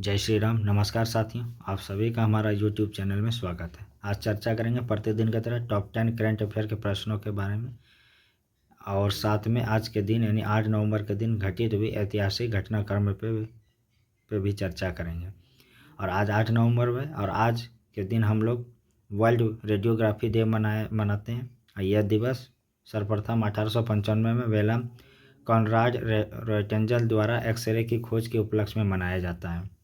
जय श्री राम। नमस्कार साथियों, आप सभी का हमारा YouTube चैनल में स्वागत है। आज चर्चा करेंगे प्रतिदिन की तरह टॉप 10 करंट अफेयर के प्रश्नों के बारे में और साथ में आज के दिन यानी 8 नवंबर के दिन घटित हुई ऐतिहासिक घटनाक्रम पे भी चर्चा करेंगे। और आज 8 नवंबर है और आज के दिन हम लोग वर्ल्ड रेडियोग्राफी डे मनाते हैं। और यह दिवस सर्वप्रथम 1895 में वेलम कॉनराड रोएंटगेल द्वारा एक्सरे की खोज के उपलक्ष्य में मनाया जाता है।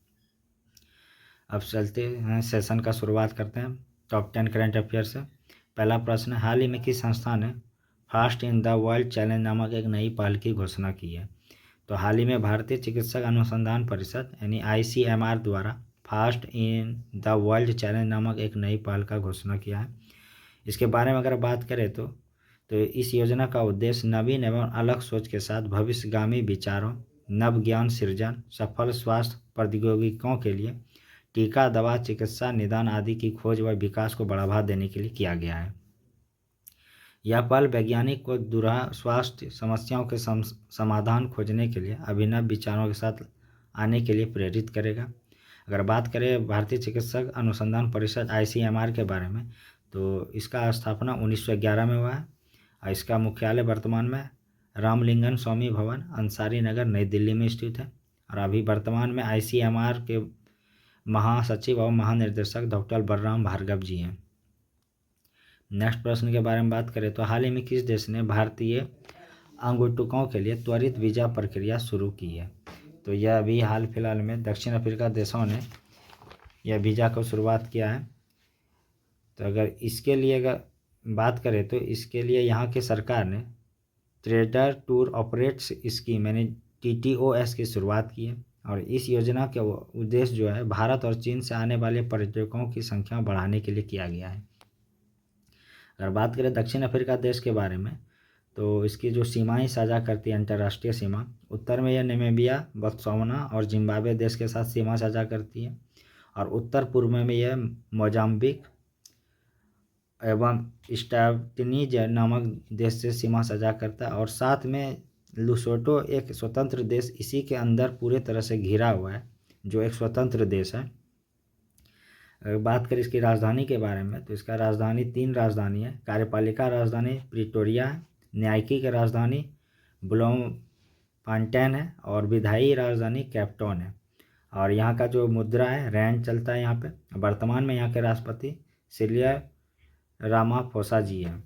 अब चलते हैं, सेशन का शुरुआत करते हैं टॉप 10 करंट अफेयर से। पहला प्रश्न, हाल ही में किस संस्था ने fast in the world challenge नामक एक नई पहल की घोषणा की है? तो हाल ही में भारतीय चिकित्सक अनुसंधान परिषद यानी ICMR द्वारा fast in the world challenge नामक एक नई पहल का घोषणा किया है। इसके बारे में अगर बात करें तो इस योजना का उद्देश्य नवीन एवं अलग सोच के साथ भविष्यगामी विचारों, नव ज्ञान सृजन, सफल स्वास्थ्य प्रौद्योगिकियों के लिए टीका, दवा, चिकित्सा, निदान आदि की खोज व विकास को बढ़ावा देने के लिए किया गया है। यह पहल वैज्ञानिक को दूरह स्वास्थ्य समस्याओं के समाधान खोजने के लिए अभिनव विचारों के साथ आने के लिए प्रेरित करेगा। अगर बात करें भारतीय चिकित्सक अनुसंधान परिषद ICMR के बारे में, तो इसका स्थापना 1911 में हुआ है और इसका मुख्यालय वर्तमान में रामलिंगन स्वामी भवन, अंसारी नगर, नई दिल्ली में स्थित है। और अभी वर्तमान में ICMR के महासचिव और महानिर्देशक डॉक्टर बलराम भार्गव जी हैं। नेक्स्ट प्रश्न के बारे में बात करें तो हाल ही में किस देश ने भारतीय अंगुटुकों के लिए त्वरित वीजा प्रक्रिया शुरू की है? तो यह अभी हाल फिलहाल में दक्षिण अफ्रीका देशों ने यह वीज़ा को शुरुआत किया है। तो अगर इसके लिए अगर बात करें तो इसके लिए यहाँ की सरकार ने ट्रेडर टूर ऑपरेट्स स्कीम यानी TTOS की शुरुआत की है। और इस योजना का उद्देश्य जो है भारत और चीन से आने वाले पर्यटकों की संख्या बढ़ाने के लिए किया गया है। अगर बात करें दक्षिण अफ्रीका देश के बारे में, तो इसकी जो सीमाएं साझा करती है अंतर्राष्ट्रीय सीमा, उत्तर में यह नामीबिया, बोत्सवाना और जिम्बाब्वे देश के साथ सीमा साझा करती है और उत्तर पूर्व में यह मोजाम्बिक एवं स्टैवटिनी नामक देश से सीमा साझा करता है। और साथ में लुसोटो एक स्वतंत्र देश इसी के अंदर पूरे तरह से घिरा हुआ है, जो एक स्वतंत्र देश है। अगर बात करें इसकी राजधानी के बारे में, तो इसका राजधानी 3 राजधानी है। कार्यपालिका राजधानी प्रिटोरिया है, न्यायिक राजधानी ब्लोमफॉन्टेन है और विधायी राजधानी कैपटाउन है। और यहाँ का जो मुद्रा है रैंड चलता है यहाँ पे। वर्तमान में यहाँ के राष्ट्रपति सिरिल रामाफोसा जी हैं।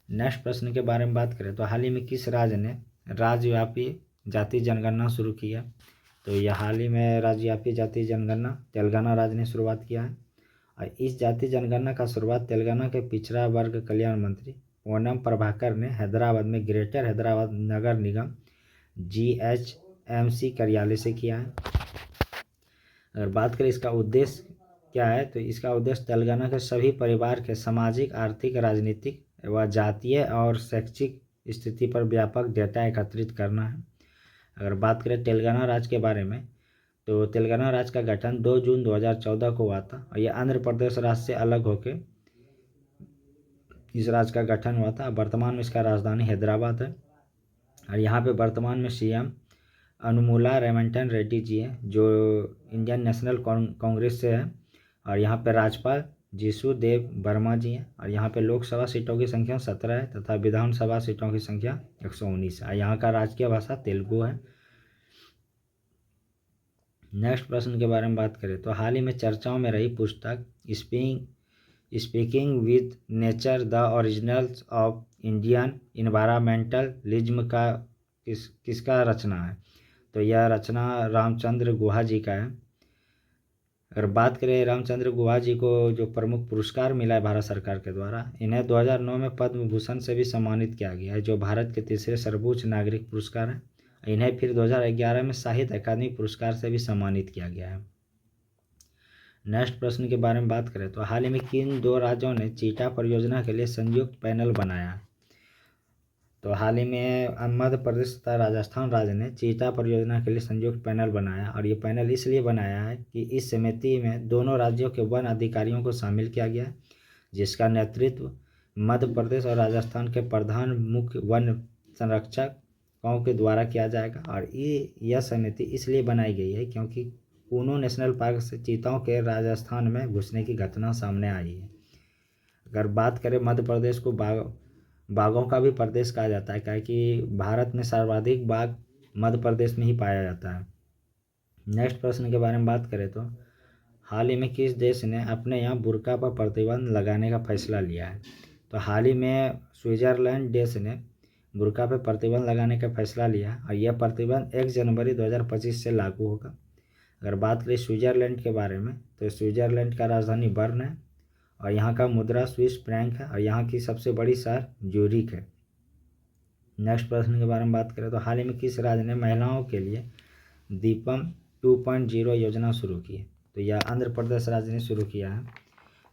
नेक्स्ट प्रश्न के बारे में बात करें तो हाल ही में किस राज्य ने राज्यव्यापी जाति जनगणना शुरू की है? तो यह हाल ही में राज्यव्यापी जाति जनगणना तेलंगाना राज्य ने शुरुआत किया है। और इस जाति जनगणना का शुरुआत तेलंगाना के पिछड़ा वर्ग कल्याण मंत्री पोन्नम प्रभाकर ने हैदराबाद में ग्रेटर हैदराबाद नगर निगम GHMC कार्यालय से किया है। अगर बात करें इसका उद्देश्य क्या है, तो इसका उद्देश्य तेलंगाना के सभी परिवार के सामाजिक, आर्थिक, राजनीतिक व जातीय और शैक्षिक स्थिति पर व्यापक डेटा एकत्रित करना है। अगर बात करें तेलंगाना राज्य के बारे में, तो तेलंगाना राज्य का गठन 2 जून 2014 को हुआ था और यह आंध्र प्रदेश राज्य से अलग होकर इस राज्य का गठन हुआ था। वर्तमान में इसका राजधानी हैदराबाद है और यहाँ पे वर्तमान में CM अनुमुला रेवंतन रेड्डी जी हैं, जो इंडियन नेशनल कांग्रेस से है। और यहाँ पे राज्यपाल जिसु देव वर्मा जी हैं। और यहाँ पे लोकसभा सीटों की संख्या 17 है तथा विधानसभा सीटों की संख्या 119 है। यहाँ का राजकीय भाषा तेलुगु है। नेक्स्ट प्रश्न के बारे में बात करें तो हाल ही में चर्चाओं में रही पुस्तक speaking with nature the originals of Indian environmentalism का किसका रचना है? तो यह रचना रामचंद्र गुहा जी का है। अगर बात करें रामचंद्र गुहा जी को जो प्रमुख पुरस्कार मिला है भारत सरकार के द्वारा, इन्हें 2009 में पद्म भूषण से भी सम्मानित किया गया है, जो भारत के तीसरे सर्वोच्च नागरिक पुरस्कार हैं। इन्हें फिर 2011 में साहित्य अकादमी पुरस्कार से भी सम्मानित किया गया है। नेक्स्ट प्रश्न के बारे में बात करें तो हाल ही में किन 2 राज्यों ने चीटा परियोजना के लिए संयुक्त पैनल बनाया है? तो हाल ही में मध्य प्रदेश तथा राजस्थान राज्य ने चीता परियोजना के लिए संयुक्त पैनल बनाया और ये पैनल इसलिए बनाया है कि इस समिति में दोनों राज्यों के वन अधिकारियों को शामिल किया गया है, जिसका नेतृत्व मध्य प्रदेश और राजस्थान के प्रधान मुख्य वन संरक्षक चिकित्सकों के द्वारा किया जाएगा। और यह समिति इसलिए बनाई गई है क्योंकि कूनो नेशनल पार्क से चीताओं के राजस्थान में घुसने की घटना सामने आई है। अगर बात करें मध्य प्रदेश को बाघों का भी प्रदेश कहा जाता है, क्या कि भारत में सर्वाधिक बाघ मध्य प्रदेश में ही पाया जाता है। नेक्स्ट प्रश्न के बारे में बात करें तो हाल ही में किस देश ने अपने यहाँ बुर्का पर प्रतिबंध लगाने का फैसला लिया है? तो हाल ही में स्विट्जरलैंड देश ने बुर्का पर प्रतिबंध लगाने का फैसला लिया और यह प्रतिबंध 1 जनवरी 2025 से लागू होगा। अगर बात करें स्विट्जरलैंड के बारे में तो स्विट्जरलैंड का राजधानी बर्न है और यहाँ का मुद्रा स्विस फ्रैंक है और यहाँ की सबसे बड़ी शहर ज्यूरिख है। नेक्स्ट प्रश्न के बारे में बात करें तो हाल ही में किस राज्य ने महिलाओं के लिए दीपम 2.0 योजना शुरू की है? तो यह आंध्र प्रदेश राज्य ने शुरू किया है।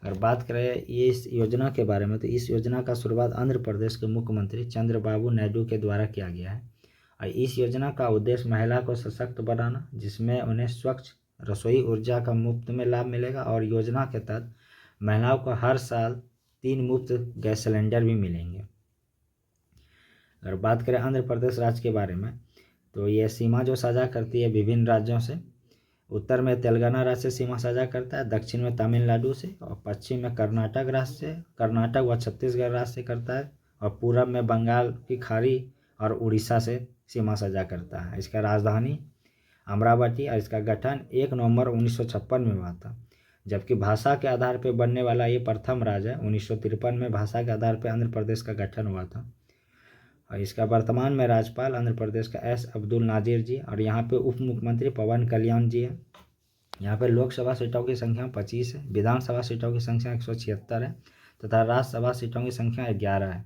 अगर बात करें ये इस योजना के बारे में तो इस योजना का शुरुआत आंध्र प्रदेश के मुख्यमंत्री चंद्रबाबू नायडू के द्वारा किया गया है और इस योजना का उद्देश्य महिला को सशक्त बनाना, जिसमें उन्हें स्वच्छ रसोई ऊर्जा का मुफ्त में लाभ मिलेगा और योजना के तहत महिलाओं को हर साल 3 मुफ्त गैस सिलेंडर भी मिलेंगे। अगर बात करें आंध्र प्रदेश राज्य के बारे में तो ये सीमा जो साझा करती है विभिन्न राज्यों से, उत्तर में तेलंगाना राज्य से सीमा साझा करता है, दक्षिण में तमिलनाडु से और पश्चिम में कर्नाटक राज्य से, कर्नाटक व छत्तीसगढ़ राज्य से करता है और पूरब में बंगाल की खाड़ी और उड़ीसा से सीमा साझा करता है। इसका राजधानी अमरावती और इसका गठन 1 नवंबर 1956 में हुआ था। जबकि भाषा के आधार पर बनने वाला ये प्रथम राज्य है। 1953 में भाषा के आधार पर आंध्र प्रदेश का गठन हुआ था और इसका वर्तमान में राज्यपाल आंध्र प्रदेश का एस अब्दुल नाजिर जी और यहाँ पे उप मुख्यमंत्री पवन कल्याण जी है। यहाँ पे लोकसभा सीटों की संख्या 25 है, विधानसभा सीटों की संख्या 176 है तथा राज्यसभा सीटों की संख्या 11 है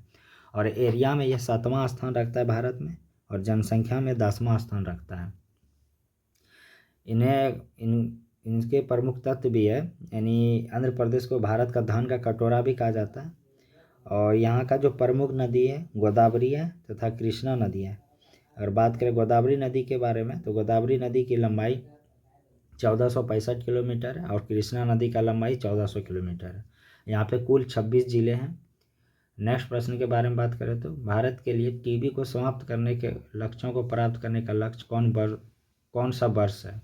और एरिया में यह 7वां स्थान रखता है भारत में और जनसंख्या में 10वां स्थान रखता है। इनके प्रमुख तत्व भी है, यानी आंध्र प्रदेश को भारत का धन का कटोरा भी कहा जाता है और यहाँ का जो प्रमुख नदी है गोदावरी है तथा कृष्णा नदी है। अगर बात करें गोदावरी नदी के बारे में तो गोदावरी नदी की लंबाई 1465 किलोमीटर है और कृष्णा नदी का लंबाई 1400 किलोमीटर है। यहाँ पे कुल 26 जिले हैं। नेक्स्ट प्रश्न के बारे में बात करें तो भारत के लिए टीबी को समाप्त करने के लक्ष्यों को प्राप्त करने का लक्ष्य कौन सा वर्ष है?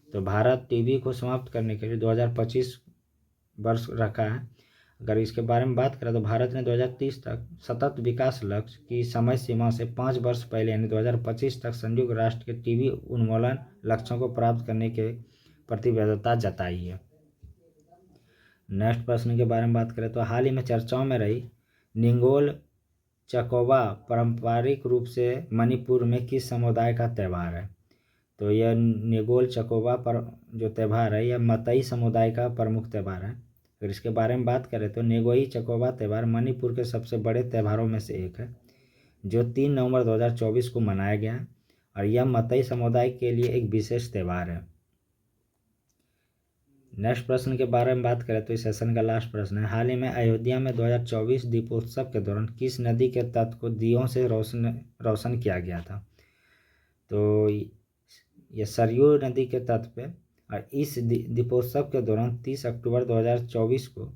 तो भारत टीबी को समाप्त करने के लिए 2025 वर्ष रखा है। अगर इसके बारे में बात करें तो भारत ने 2030 तक सतत विकास लक्ष्य की समय सीमा से 5 वर्ष पहले यानी 2025 तक संयुक्त राष्ट्र के टीबी उन्मूलन लक्ष्यों को प्राप्त करने के प्रतिबद्धता जताई है। नेक्स्ट प्रश्न के बारे में बात करें तो हाल ही में चर्चाओं में रही निगोल चकोबा पारंपरिक रूप से मणिपुर में किस समुदाय का त्यौहार है? तो यह निगोल चकोबा पर जो त्यौहार है यह मतई समुदाय का प्रमुख त्यौहार है। अगर इसके बारे में बात करें तो नेगोई चकोबा त्यौहार मणिपुर के सबसे बड़े त्यौहारों में से एक है जो 3 नवंबर 2024 को मनाया गया है और यह मतई समुदाय के लिए एक विशेष त्यौहार है। नेक्स्ट प्रश्न के बारे में बात करें तो इस सेशन का लास्ट प्रश्न है हाल ही में अयोध्या में 2024 दीपोत्सव के दौरान किस नदी के तट को दियों से रोशन किया गया था? तो यह सरयू नदी के तट पे और इस दीपोत्सव के दौरान 30 अक्टूबर 2024 को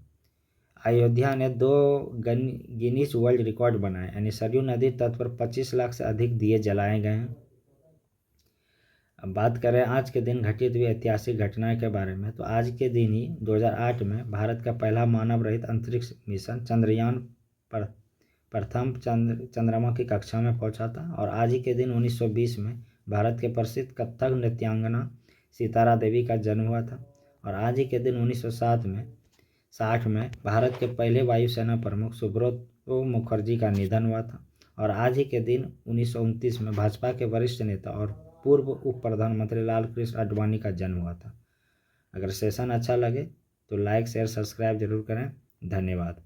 अयोध्या ने 2 गिनीज वर्ल्ड रिकॉर्ड बनाए, यानी सरयू नदी तट पर 25 लाख से अधिक दिए जलाए गए हैं। अब बात करें आज के दिन घटित हुई ऐतिहासिक घटनाएं के बारे में तो आज के दिन ही 2008 में भारत का पहला मानव रहित अंतरिक्ष मिशन चंद्रयान प्रथम चंद्रमा की कक्षा में पहुंचा था और आज ही के दिन 1920 में भारत के प्रसिद्ध कथक नृत्यांगना सितारा देवी का जन्म हुआ था और आज ही के दिन 1960 में भारत के पहले वायुसेना प्रमुख सुब्रत मुखर्जी का निधन हुआ था और आज ही के दिन 1929 में भाजपा के वरिष्ठ नेता और पूर्व उप प्रधानमंत्री लाल कृष्ण आडवाणी का जन्म हुआ था। अगर सेशन अच्छा लगे तो लाइक शेयर सब्सक्राइब जरूर करें। धन्यवाद।